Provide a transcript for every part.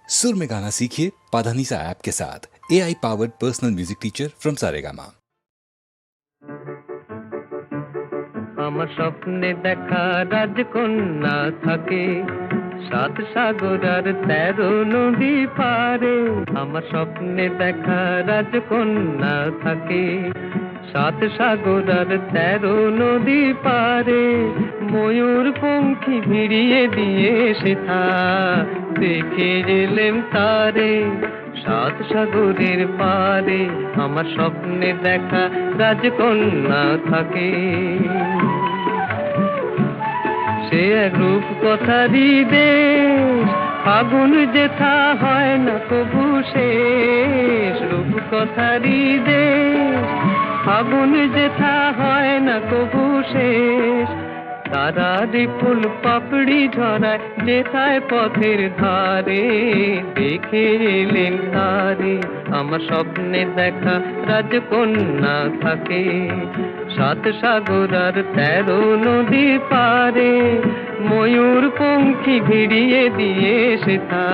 सुर में गाना सीखिए पाधानीसा ऐप के साथ। AI powered personal music teacher from Saregama. আমার স্বপ্নে দেখা রাজকন্যা থাকে 7 সাগর আর 13 নদী পারে। আমার স্বপ্নে দেখা রাজকন্যা থাকে 7 সাগর আর 13 নদী পারে। ময়ূর পঙ্খী ভিড়িয়ে দিয়ে সেথা দেখে এলেম তারে 7 সাগরের পারে। আমার স্বপ্নে দেখা রাজকন্যা থাকে। সে এক রূপ কথারই দেশ, ফাগুন যেথা হয় না কবু শেষ। রূপ কথারই দেশ, ফাগুন যেথা হয় না কবু শেষ। তারারি ফুল পাপড়ি ঝরায় যেথায় পথের ধারে দেখে এলেন তারে। আমার স্বপ্নে দেখা রাজকন্যা থাকে 7 সাগর আর 13 নদী পারে। ময়ূর পঙ্খী ভিড়িয়ে দিয়ে সেথা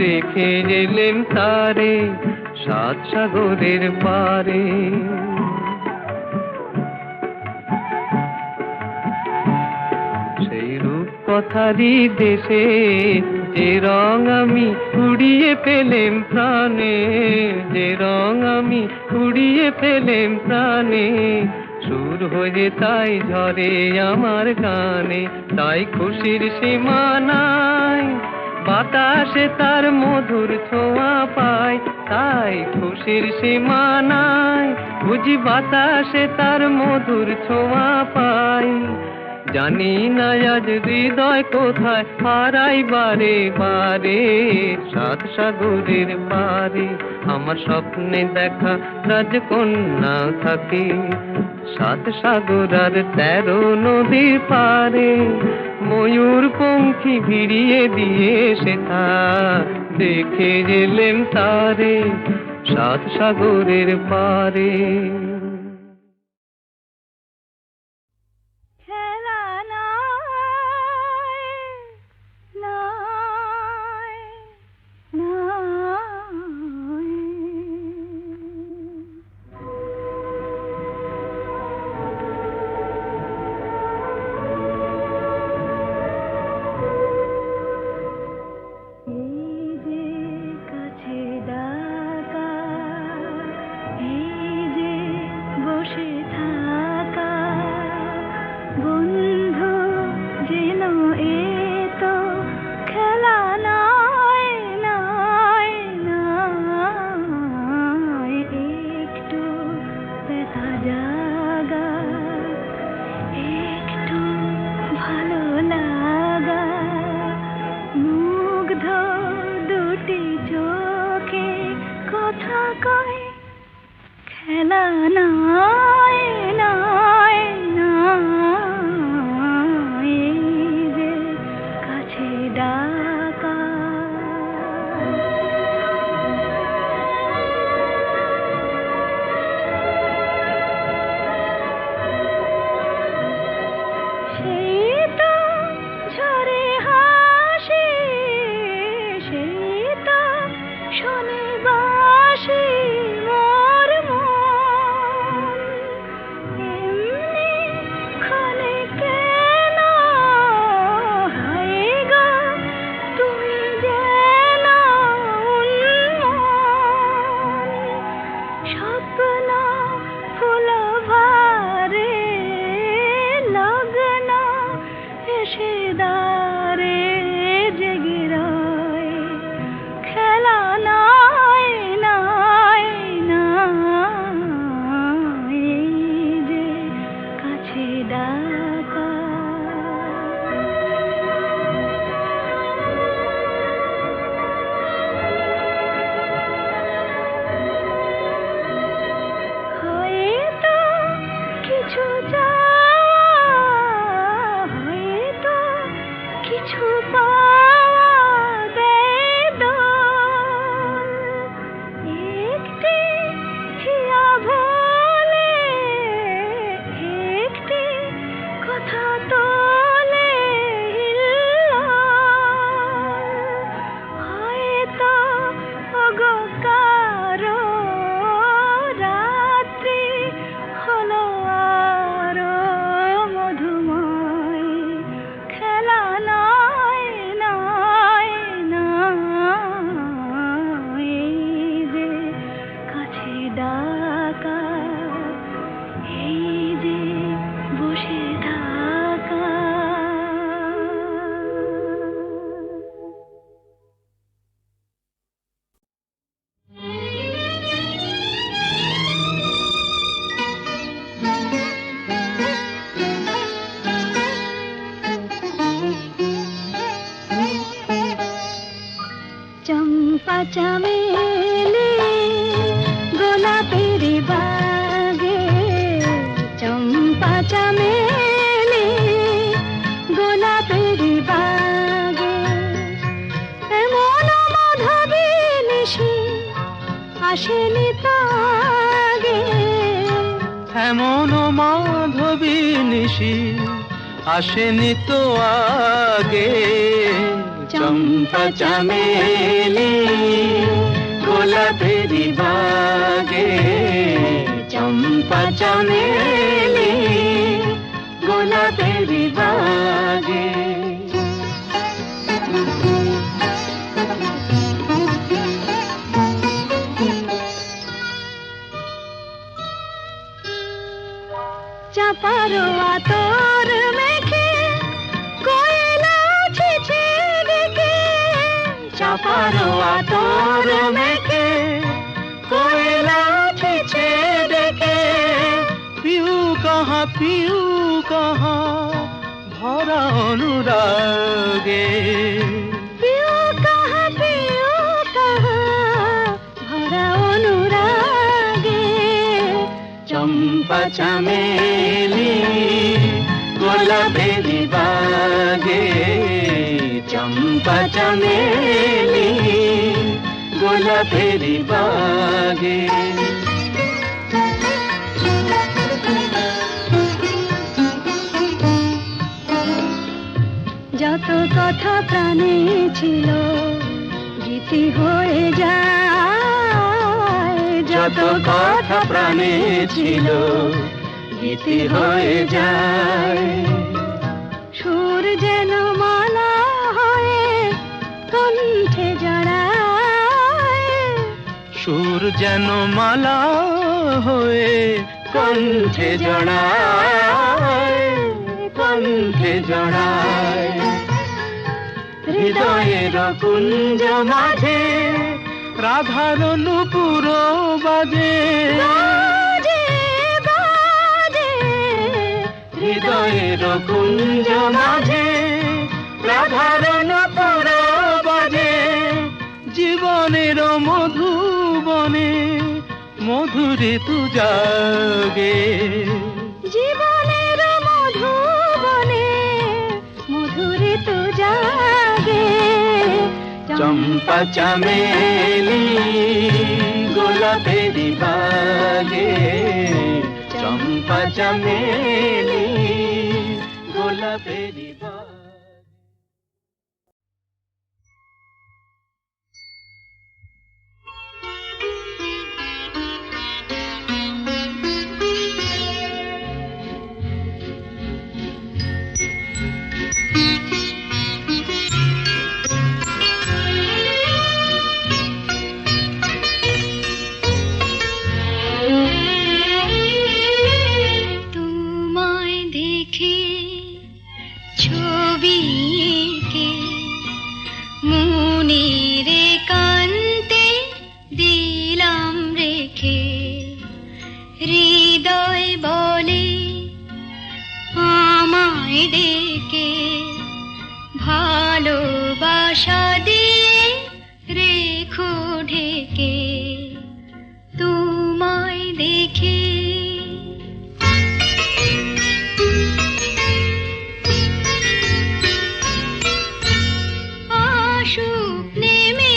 দেখে এলেন তারে 7 সাগরের পারে। কথারই দেশে যে রং আমি কুড়িয়ে পেলেম প্রাণে, যে রং আমি কুড়িয়ে পেলেম প্রাণে। সুর হয়ে তাই ঝরে আমার গানে, তাই খুশির সীমা নাই। বাতাসে তার মধুর ছোঁয়া পায়, তাই খুশির সীমা নাই। বুঝি বাতাসে তার মধুর ছোঁয়া পাই। জানি না আজ হৃদয় কোথায় হারাই বারে বারে 7 সাগরের পারে। আমার স্বপ্নে দেখা রাজকন্যা থাকে 7 সাগর আর 13 নদীর পারে। ময়ূর পঙ্খী ভিড়িয়ে দিয়ে সেথা দেখে এলেম তারে 7 সাগরের পারে। চম্পা চামেলি গোলাপের বাগে, চম্পা চামেলি গোলাপের বাগে, এমন মাধবী নিশি আসেনি তো আগে, এমন মাধবী নিশি আসেনি তো আগে। চম্পা চামেলি গোলাপের বাগে, চম্পা চামেলি গোলাপের বাগে। চাপার আতর মেখে কোয়েলা ছেছে ডেকে, চাপার আতর মেখে কোয়েলা ছেছে ডেকে, পিউ কাহা ভরা অনুরাগে, পিউ কাহা ভরা অনুরাগে। চম্পা চামেলি গোলাপের বাগে, চম্পা চামেলি গোলাপের বাগে। যত কথা প্রাণে ছিল গীতি হয়ে যায়, যত কথা প্রাণে ছিল গীতি হয়ে যায়। সুর যেন মালা হয়ে কণ্ঠে জড়ায়, সুর যেন মালা হয়ে কণ্ঠে জড়ায়, কণ্ঠে জড়ায়। হৃদয়ের কুঞ্জ মাঝে রাধার নূপুর বাজে, বাজে বাজে। হৃদয়ের কুঞ্জ মাঝে রাধার নূপুর বাজে। জীবনের মধুবনে মধুরে তু জাগে, জীবনের মধুবনে মধুরে তো জাগে। চম্পা চামেলি গোলাপের বাগে, চম্পা চামেলি গোলাপের বাগে। তোমায় দেখে ছবি এঁকে মনের একান্তে দিলাম রেখে, হৃদয় বলে আমায় ডেকে, ভালোবাসা দিয়ে রেখো ঢেকে। তোমায় দেখে আসুক নেমে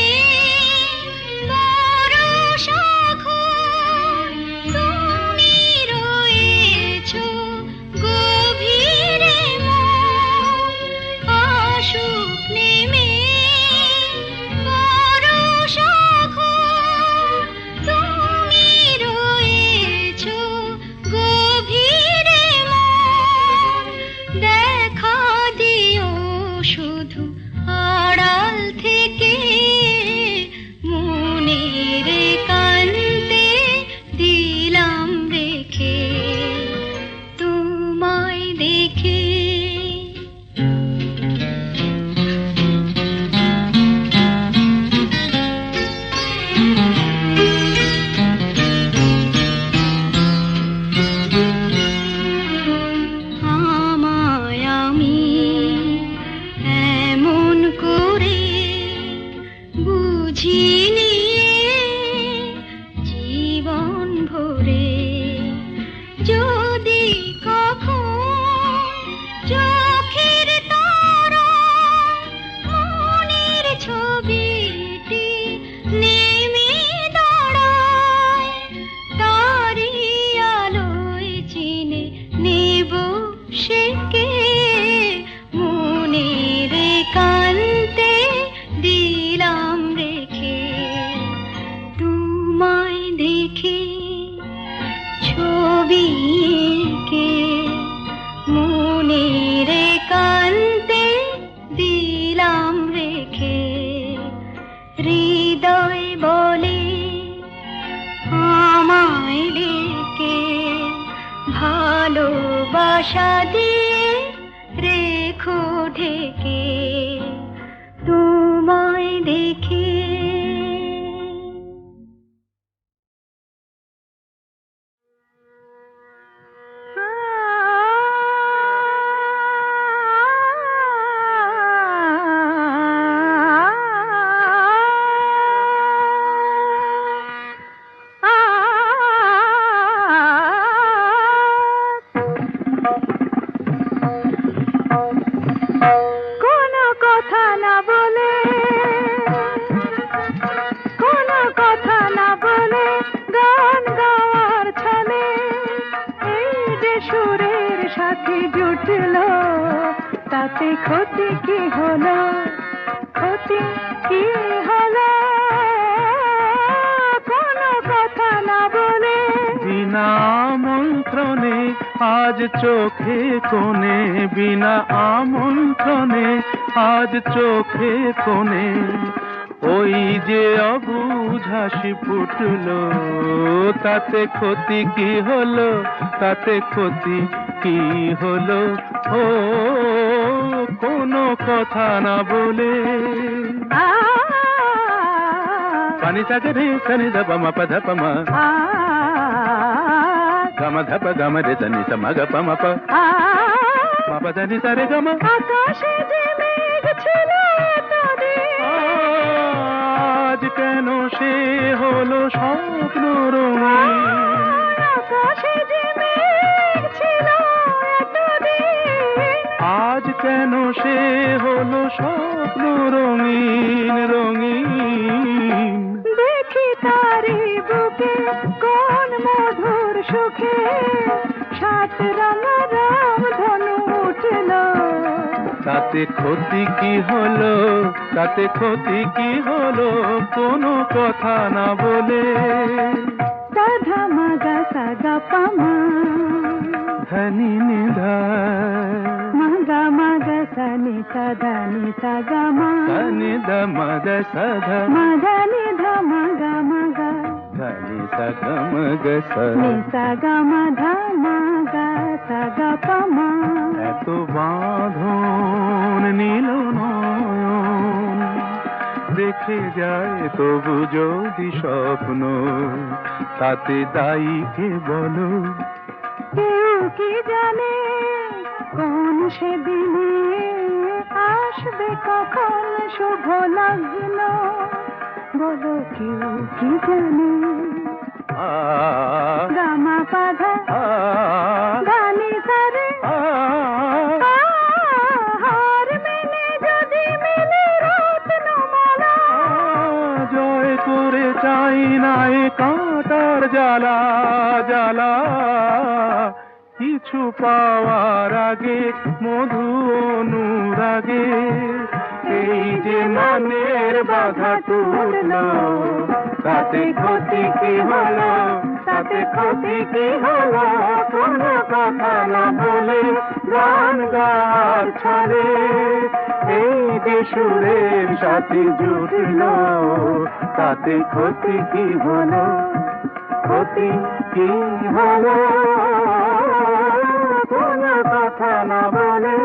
বরষা ঘোর, তুমি রয়েছো গভীরে মন। আসুক নেমে বুঝিনি জীবন ভরে যদি কখন চোখের তারায় মনের ছবিটি নেমে দাঁড়ায়, তারি আলোয় চিনে নেব সে কে, মনের একান্তে দিলাম রেখে তোমায় দেখে ছবি এঁকে, মনের একান্তে দিলাম রেখে। হৃদয় বলে আমায় ডেকে, ভালোবাসা দিয়ে রেখো ঢেকে তোমায় দেখে। কোনো কথা না বলে, কোনো কথা না বলে গান গাওয়ার ছলে এই যে সুরের সাথে জুটলো, তাতে ক্ষতি কি হলো, ক্ষতি কি হলো? কোনো কথা না বলে বিনা আমন্ত্রণে আজ চোখে কোণে, বিনা আমন্ত্রণে আজ চোখে কোণে ওই যে অবুঝ হাসি ফুটলো, তাতে ক্ষতি কি হলো, তাতে ক্ষতি কি হলো? ও কোনো কথা না বলে। পানি সাগে রে সনি ধপ ম পধ প ম গম ধপ গম রে সনি স ম গ প ম প ম প দ নি স রে গম। আকাশে যে মেঘ ছিল এতদিন, আজ কেন সে হলো স্বপ্ন রঙিন, আকাশে যে মেঘ ছিল এতদিন, আজ কেন সে হলো স্বপ্ন রঙিন রঙিন। দেখি তারি বুকে কোন মধুর সুখে সাত রঙা রাম ধনু উঠল, তাতে ক্ষতি কি হলো, তাতে ক্ষতি কি হলো? কোনো কথা না বলে। সাধা মাগা সাগা পামা, ধনি নিধা মাগা মাগা সানি সাধা নি সাগা মা, ধনি দ মদ সধ মাগা নিধা মাগা মাগা ধনি সগ মগ স। নি সাগা মাধা মাগা সাগা পামা। এত বাঁধন নীল নয়ন দেখে যায় তবু যদি স্বপ্ন, তাতে দায়ী কে বলো? কেউ কি জানে কোন সেদিনে আসবে কখন শুভ লগ্ন, বলো কেউ কি জানে? আ গামা পাধা আ গানি সারে আ হার মেনে যদি মেলে রত্নমালা, জয় করে চাই না এ কাঁটার জ্বালা জ্বালা, কিছু পাওয়ার আগে মধু অনুরাগে এই যে মনের বাধা টুটলো, তাতে ক্ষতি কি হলো, তাতে ক্ষতি কি হলো? কোনো কথা না বলে গান গাওয়ার ছলে এই যে সুরের সাথে জুটলো, তাতে ক্ষতি কি হলো, ক্ষতি কি হলো? কোনো কথা না বলে।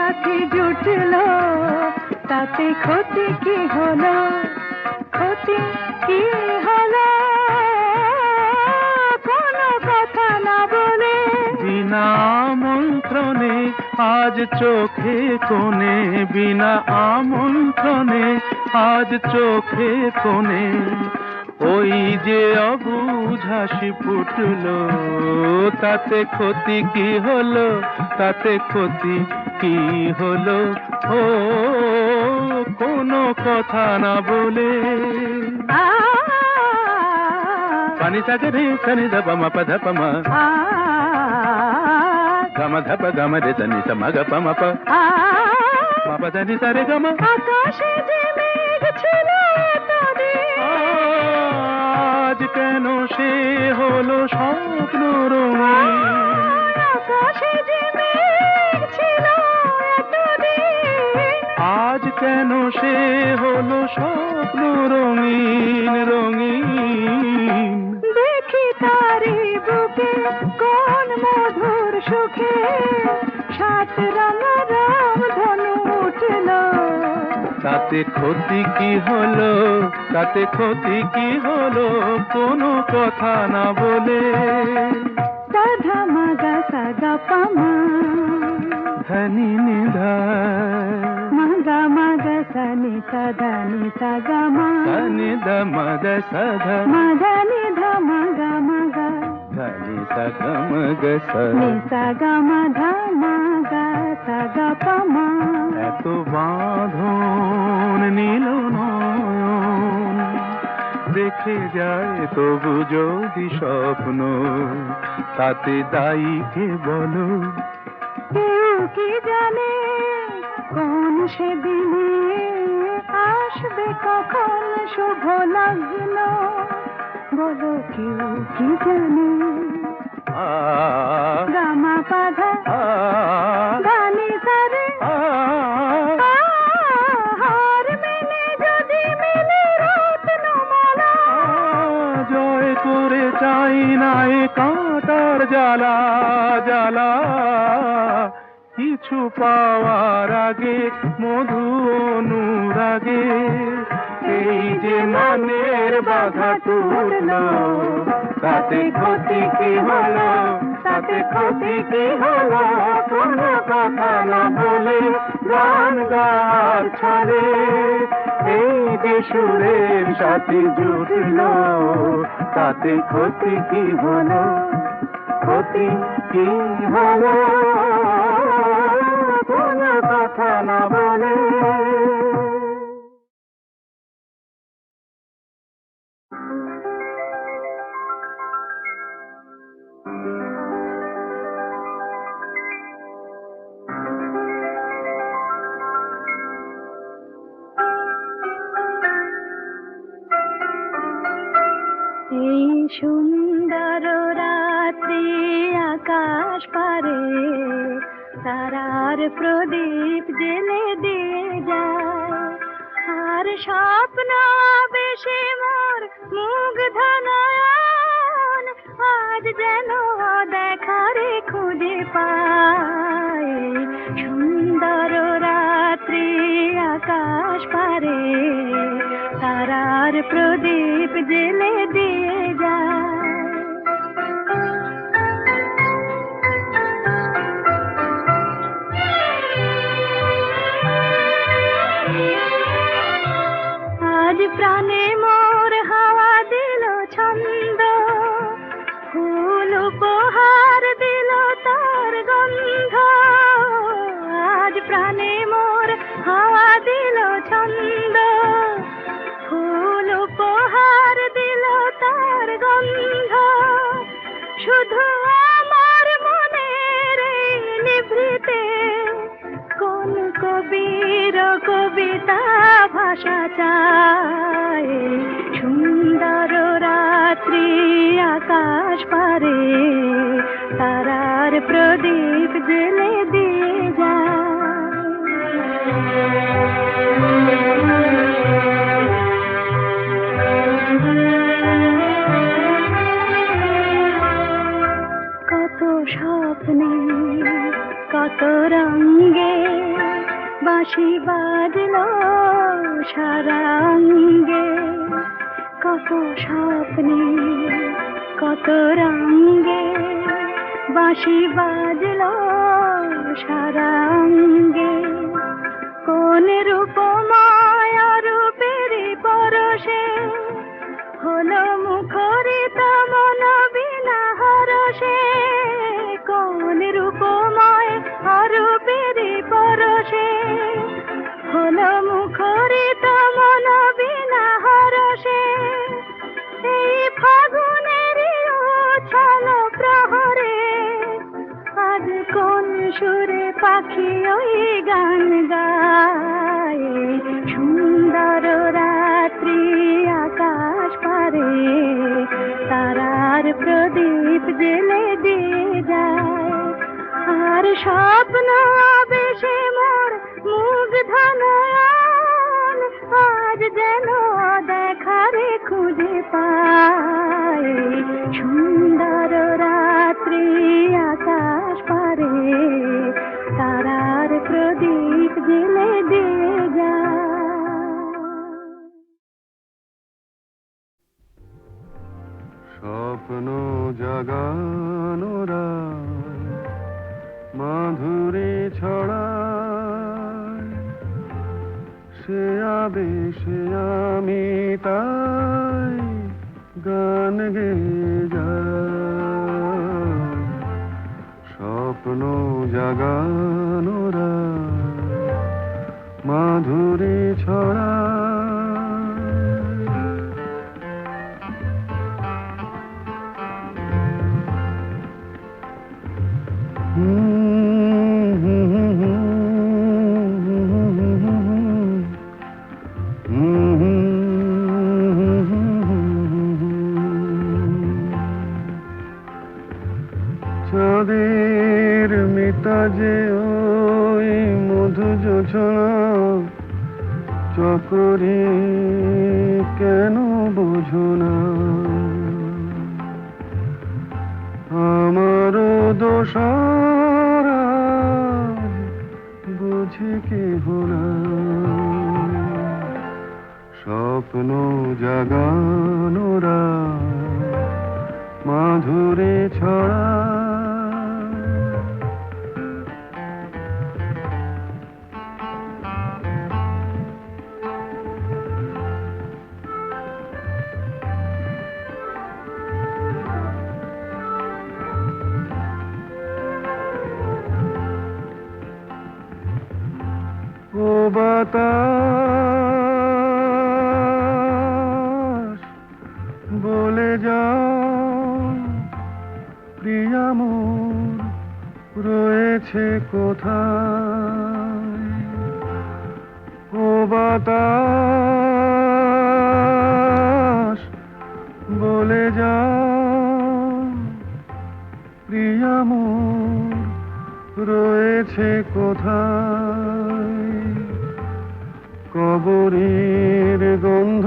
সাথী জুটলো, তাতে ক্ষতি কি হলো, ক্ষতি কি হলো, কোনো কথা না বলে। বিনা আমন্ত্রণে আজ চোখে কোণে, বিনা আমন্ত্রণে আজ চোখে কোণে ওই যে অবুঝ হাসি ফুটলো, তাতে ক্ষতি কি হলো, তাতে ক্ষতি কি হলো, ও কোনো কথা না বলে। পানি সাগে রে সনি ধপ ম পধ পম, গম ধপ গম রে সনি সম গ পম প, ম পধ নি সা রে গম। আকাশে যে মেঘ ছিল এতদিন, আজ কেন সে হলো স্বপ্ন রঙিন, আকাশে যে মেঘ ছিল এতদিন, আজ কেন সে হলো স্বপ্ন রঙিন রঙিন। দেখি তারি বুকে কোন মধুর সুখে সাত রঙ রাম ধনু উঠল, তাতে ক্ষতি কি হলো, তাতে ক্ষতি কি হলো, কোনো কথা না বলে। সাধা মাগা সাগা পামা, ধনি নিধা মাগা মাগা সানি সাধা নি সাগা মা, ধনি দ মদ সধ মাগা নি ধা মাগা মাগা, ধনি সগ মগ স। নি সাগা মা ধা মাগা সাগা পামা। এত বাঁধন নীল নয়ন দেখে যায় তবু যদি স্বপ্ন, তাতে দায়ী কে বলো। কেউ কি জানে কোন সেদিনে আসবে কখন শুভ লগ্ন, বলো কেউ কি জানে। গামা পাধা গানি সারে, হার মেনে যদি মেলে রত্নমালা, জয় করে চাই না এ কাঁটার জ্বালা জ্বালা, কিছু পাওয়ার আগে মধু অনুরাগে এই যে মনের বাধা টুটলো, তাতে ক্ষতি কি হলো, তাতে ক্ষতি কি হলো, কোনো কথা না বলে গান গাওয়ার ছলে এই যে সুরের সাথে জুটলো, তাতে ক্ষতি কি হলো, ক্ষতি কি হলো, কোনো কথা না বলে। এই সুন্দর রাত্রি আকাশ পারে তারার প্রদীপ জেলে দিয়ে যায়, আর স্বপ্ন বেশি মোর মুগ্ধ নয়ন আজ যেন দেখারে খুঁজে পায়। সুন্দর রাত্রি আকাশ পারে তারার প্রদীপ জেলে দিয়ে যায়। আজ প্রাণে মোর হাওয়া দিল ছন্দ, ফুল উপহার দিল তার গন্ধ। আজ প্রাণে মোর হাওয়া দিল ছন্দ, ফুল উপহার দিল তার গন্ধ। শুধু আমার মনের এই নিভৃতে কোন কবির কবিতা ভাষা চায়। সুন্দর রাত্রি আকাশ পারে তারার প্রদীপ জেলে দিয়ে যায়। কত স্বপ্নে কত রঙে বাঁশি বাজলো সারাঙ্গে, কত স্বপ্নে কত রঙ্গে, বাঁশি বাজলো সারাঙ্গে। কোন রূপময় রূপের পরশে হলো মুখরিত মন বিনা হরষে, কোন রূপময় রূপের পরশে হলো মুখরিত মন বিনা হরষে। এই ফাগুনের উচ্ছল প্রহরে আজ কোন সুরে পাখি ওই গান গায়, সুন্দর রাত্রি আকাশ পারে তারার প্রদীপ জেলে দিয়ে যায়। আর স্বপ্ন বেশে মোর মুগ্ধ নয়ন আজ যেন দেখারে খুঁজে পায়, সুন্দর রাত্রি আকাশ পারে তারার প্রদীপ জেলে দিয়ে যায়। স্বপ্ন জাগানোরা মাধুরী ছড়ায়, সে আবেশে আমি তাই গান গেয়ে যাই। স্বপ্ন জাগানোরা মাধুরী ছড়ায়। চাঁদের মিতাজে ওই মধু জোছনা চকরি কেন বোঝো না, আমারও দোষারা বুঝি কেহ না। স্বপ্ন জাগানোরা মাধুরী ছড়া। ও বাতাস বলে যাও প্রিয়া মোর রয়েছে কোথায়। ও বাতাস বলে যাও প্রিয়া মোর রয়েছে কোথায়। কবরের গন্ধ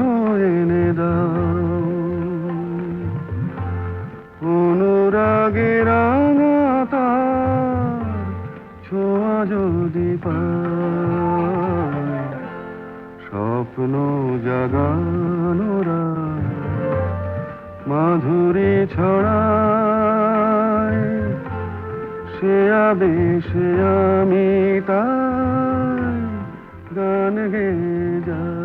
এনে দাও, অনুরাগে রাঙা তার ছোঁয়া যদি পায়। স্বপ্ন জাগানোরা মাধুরী ছড়ায়, সে আবেশে আমি তাই গান গেয়ে যাই।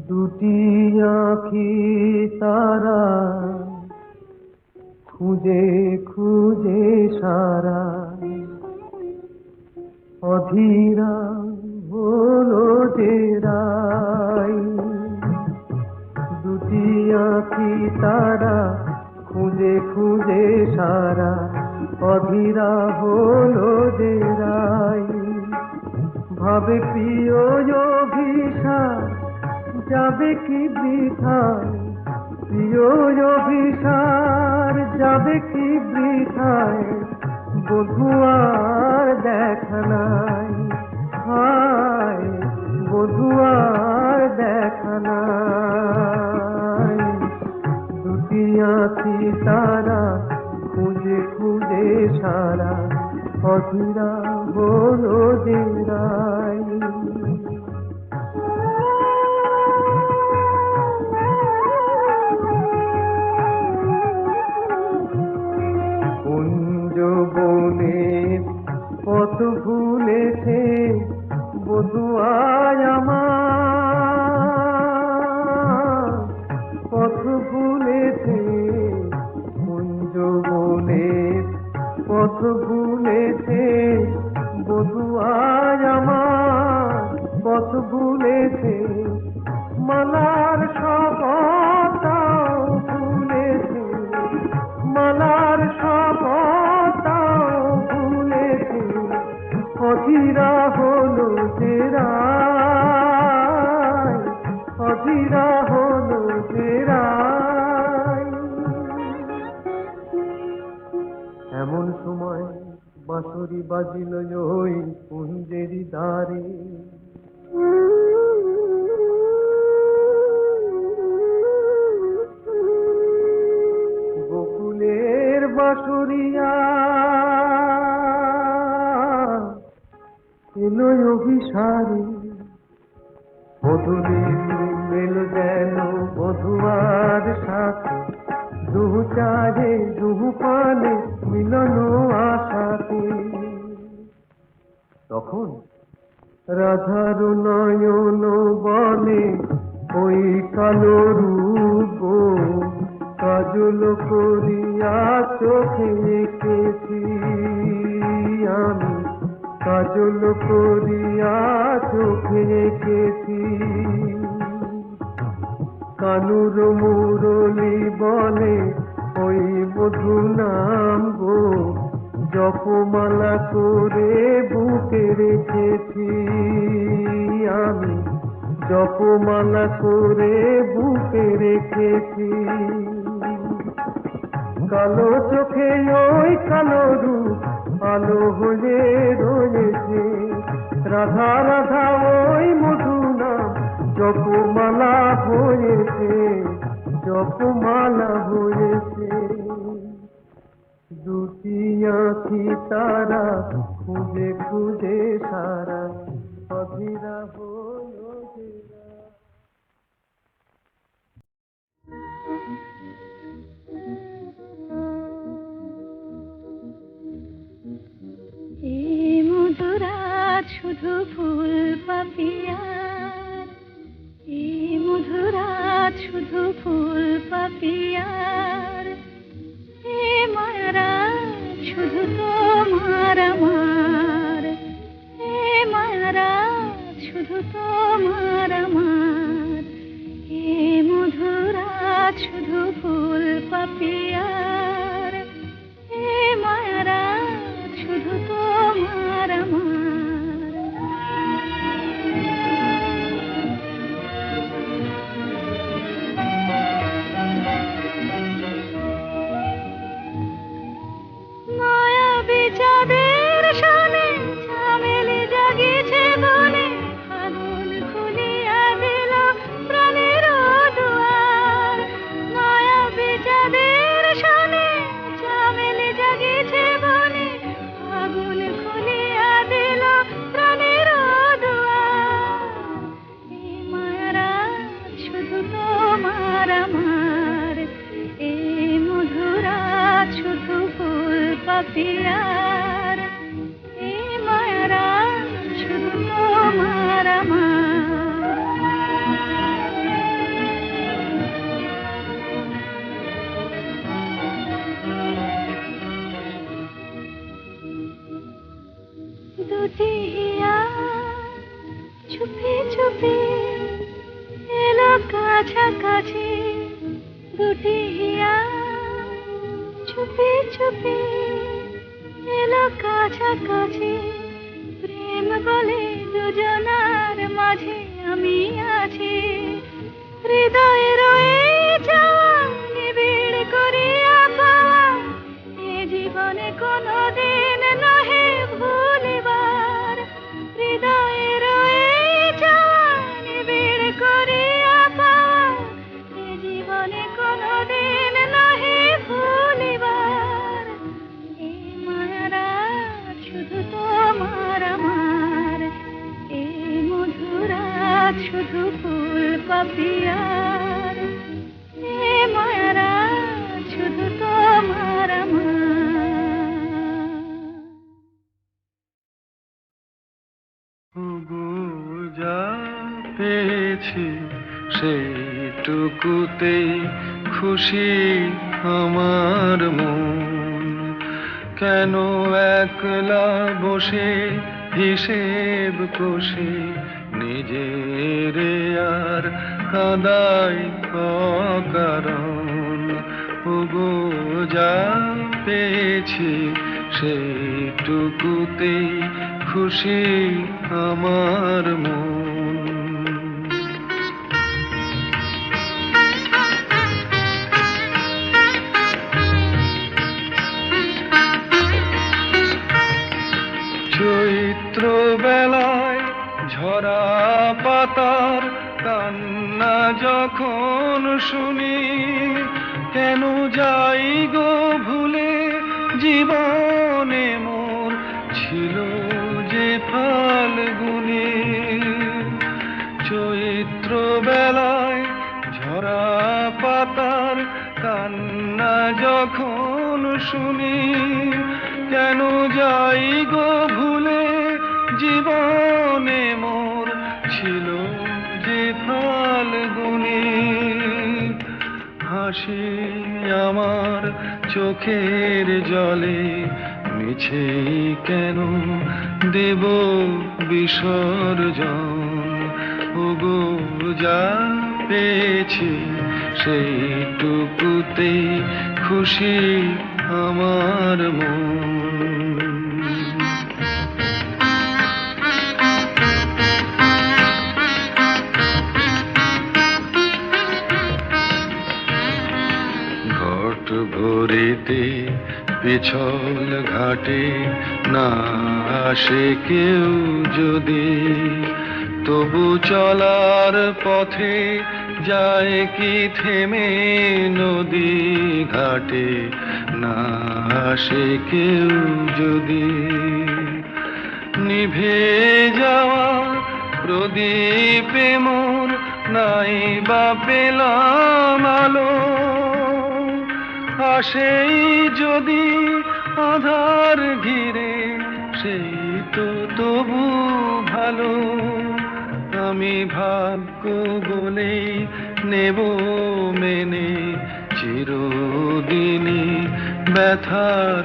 দুটি আঁখি তারা খুঁজে খুঁজে সারা অধীরা হলো যে রাই। দুটি আঁখি তারা খুঁজে খুঁজে সারা অধীরা হলো যে রাই। ভাবে প্রিয় অভিশাপ যাবে কি বৃথায়, প্রিয় অভিশাপ যাবে কি বৃথায়। বধুয়ার দেখা নাই, হায় বধুয়ার দেখা নাই। আঁকি তারা খুঁজে খুঁজে সারা অধীরা হলো যে রায়। কুঞ্জ বনের পথ ভুলেছে বধুয়ায় আমার, পথ ভুলেছে কুঞ্জ বনের পথ ভুলেছে বধুয়ায় আমার, পথ ভুলেছে মালার শপথটাও ভুলেছে, মালার শপথটাও ভুলেছে অধীরা হলো যে রায়, অধীরা হলো যে রায়। এমন সময় বাঁশরি বাজিল ওই কুঞ্জেরি দ্বারে, গোকুলের বাঁশরিয়া এলো অভিসারে, বধূর মেল যেন বধুয়ার সাথে, দুহু চারে দুহু পানে মিলন আশাতে। তখন রাধার নয়ন বলে ওই কালো রূপ কাজল করিয়া চোখে এঁকেছি আমি, কাজল করিয়া চোখে এঁকেছি। কানুর মুরলি বলে ওই মধু নাম গো জপমালা করে বুকে রেখেছি আমি, জপমালা করে বুকে রেখেছি। কালো চোখে ওই কালো রূপ আলো হয়ে রয়েছে, রাধা রাধা ওই মধু নাম জপমালা হয়েছে, জপমালা হয়েছে। দুটি আঁখি তারা খুঁজে খুঁজে সারা অধীরা হলো যে রায়। এই মধুরাত শুধু ফুল পাপিয়ার, এই মধুরাত শুধু ফুল পাপিয়ার, এ মায়ারাত শুধু তোমার আমার, এ মায়ারাত শুধু তোমার আমার, এ মধুরাত শুধু ফুল পাপিয়ার, এ মায়ারাত শুধু তোমার আমার। মায়াবী চাঁদের সনে চামেলি জাগিছে বনে, আগুন খুলিয়া দিল প্রাণের দুয়ার। মায়াবী চাঁদের সনে চামেলি জাগিছে বনে, আগুন খুলিয়া দিল প্রাণের দুয়ার। এই মায়ারাত শুধু তোমার আমার, এই মধুরাত শুধু ফুল পাপিয়ার, এই মায়ারাত শুধু তোমার আমার। দুটি হিয়া চুপি চুপি এলো কাছাকাছি, দুটি হিয়া চুপি চুপি এলো কাছাকাছি। প্রেম বলে দুজনার মাঝে আমি আছি, হৃদয়ে রয়ে যাওয়া নিবিড় করিয়া পাওয়া, এ জীবনে কোনোদিন নহে ভুলিবার। হৃদয়ে রয়ে যাওয়া নিবিড় করিয়া পাওয়া, এ জীবনে কোনোদিন নহে শুধু ফুলকপি আর এ মায়ারা শুধু তোমার আমার। যা পেয়েছি সেইটুকুতেই খুশি আমার মন, কেন একলা বসে হিসেব কষে নিজের আর কাদাই অকারণ। ওগো যা পেয়েছি সেইটুকুতেই খুশি আমার মন। চৈত্র বেলায় ঝরা পাতার কান্না যখন শুনি, কেন যাই গো ভুলে জীবনে মোর ছিল যে ফাল্গুনি। চৈত্র বেলায় ঝরা পাতার কান্না যখন শুনি, কেন যাই গো ভুলে জীবনে মোর ছিল যে ফাল্গুনি। হাসি আমার চোখের জলে মিছে কেন দেব বিসর্জন। ওগো যা পেয়েছি সেইটুকুতে খুশি আমার মন। ঘট ভরিতে পিছল ঘাটে না আসে কেউ যদি, তবু চলার পথে যায় কি থেমে নদী ঘাটে না আসে কেউ যদি। নিভে যাওয়া প্রদীপে মোর নাই বা পেলাম আলো, আসেই যদি আধার ঘিরে সেই তো তবু ভালো। আমি ভাগ্য বলেই নেব মেনে চিরদিনই ব্যথার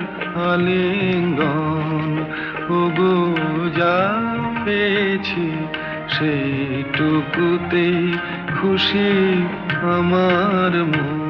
আলিঙ্গন। ওগো যা পেয়েছি সেইটুকুতেই খুশি আমার মন।